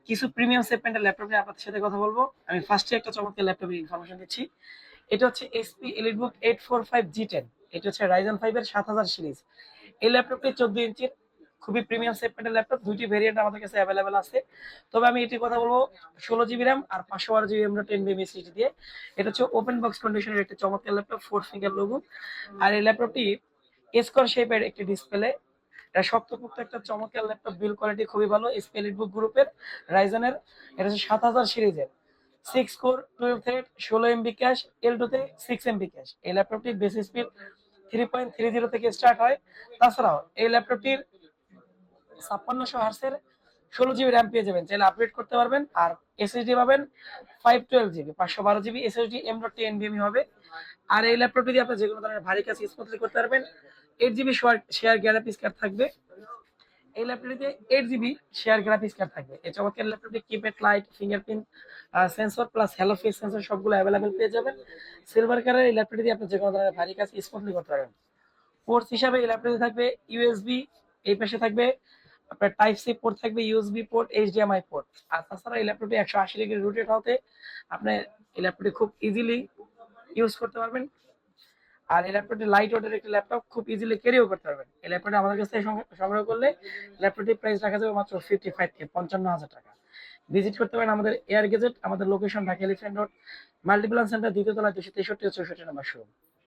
কিছু প্রিমিয়াম সেগমেন্টের ল্যাপটপ নিয়ে আপনাদের সাথে কথা বলবো। আমি ফার্স্টে একটা চমৎকার ল্যাপটপের ইনফরমেশন দিচ্ছি। এটা হচ্ছে HP EliteBook 845G10। এটা হচ্ছে Ryzen 5 এর 7000 সিরিজ। এই ল্যাপটপটি 14 ইঞ্চির খুবই প্রিমিয়াম সেগমেন্টের ল্যাপটপ। দুইটি ভেরিয়েন্ট আমাদের কাছে অ্যাভেলেবেল আছে। তবে আমি এটির কথা বলবো 16 জিবি র্যাম আর 512 জিবি M.2 SSD দিয়ে। এটা হচ্ছে ওপেন বক্স কন্ডিশনের একটি চমৎকার ল্যাপটপ, 4 ফিঙ্গার লোগো। আর এই ল্যাপটপটি স্কোয়ার শেপের একটি ডিসপ্লে। এটা শক্তপোক্ত একটা চমৎকার ল্যাপটপ, বিল্ড কোয়ালিটি খুবই ভালো। HP EliteBook গ্রুপের রাইজেনের, এটা হচ্ছে 7000 সিরিজের, 6 core 12 thread 16 MB cash, L2 তে 6 MB ক্যাশ। এই ল্যাপটপটি বেস স্পিড 3.30 থেকে স্টার্ট হয়। তাছাড়াও এই ল্যাপটপটির 5600 হার্সের 16 জিবি র্যাম পেয়ে যাবেন, চাইলে আপগ্রেড করতে পারবেন। আর SSD পাবেন 512 GB, 512 GB SSD, M.2 NVMe হবে। আর এই ল্যাপটপটি দিয়ে আপনি যে কোনো ধরনের ভারী কাজ স্মুথলি করতে পারবেন। 8 জিবি শেয়ার গ্রাফিক্স কার্ড থাকবে এই ল্যাপটপটিতে, 8 জিবি শেয়ার গ্রাফিক্স কার্ড থাকবে। এই চমৎকার ল্যাপটপটি keypad, light, fingerprint sensor plus hello face sensor সবগুলো অ্যাভেলেবেল পেয়ে যাবেন। সিলভার কালার এই ল্যাপটপটি দিয়ে আপনি যে কোনো ধরনের ভারী কাজ স্মুথলি করতে পারবেন। পোর্টস হিসাবে এই ল্যাপটপে থাকবে ইউএসবি, এই পাশে থাকবে আপনার টাইপ সি পোর্ট, থাকবে ইউএসবি পোর্ট, এইচডিএমআই পোর্ট। আর তাছাড়া এই ল্যাপটপটি 180 ডিগ্রি রোটেট হতে আপনি এই ল্যাপটপটি খুব ইজিলি ইউজ করতে পারবেন। আর এই ল্যাপটপটি লাইট ওয়েটের একটি ল্যাপটপ, খুব ইজিলি ক্যারিও করতে পারবেন। এই ল্যাপটপটি আমাদের কাছ থেকে সংগ্রহ করলে ল্যাপটপটির প্রাইস রাখা যাবে মাত্র 55K, 55,000 টাকা। ভিজিট করতে পারেন আমাদের এয়ার গেজেট, আমাদের location Dhaka elephant road, Multiplan centre, দ্বিতীয় তলা, 263 ও 64 নম্বর শোরুম।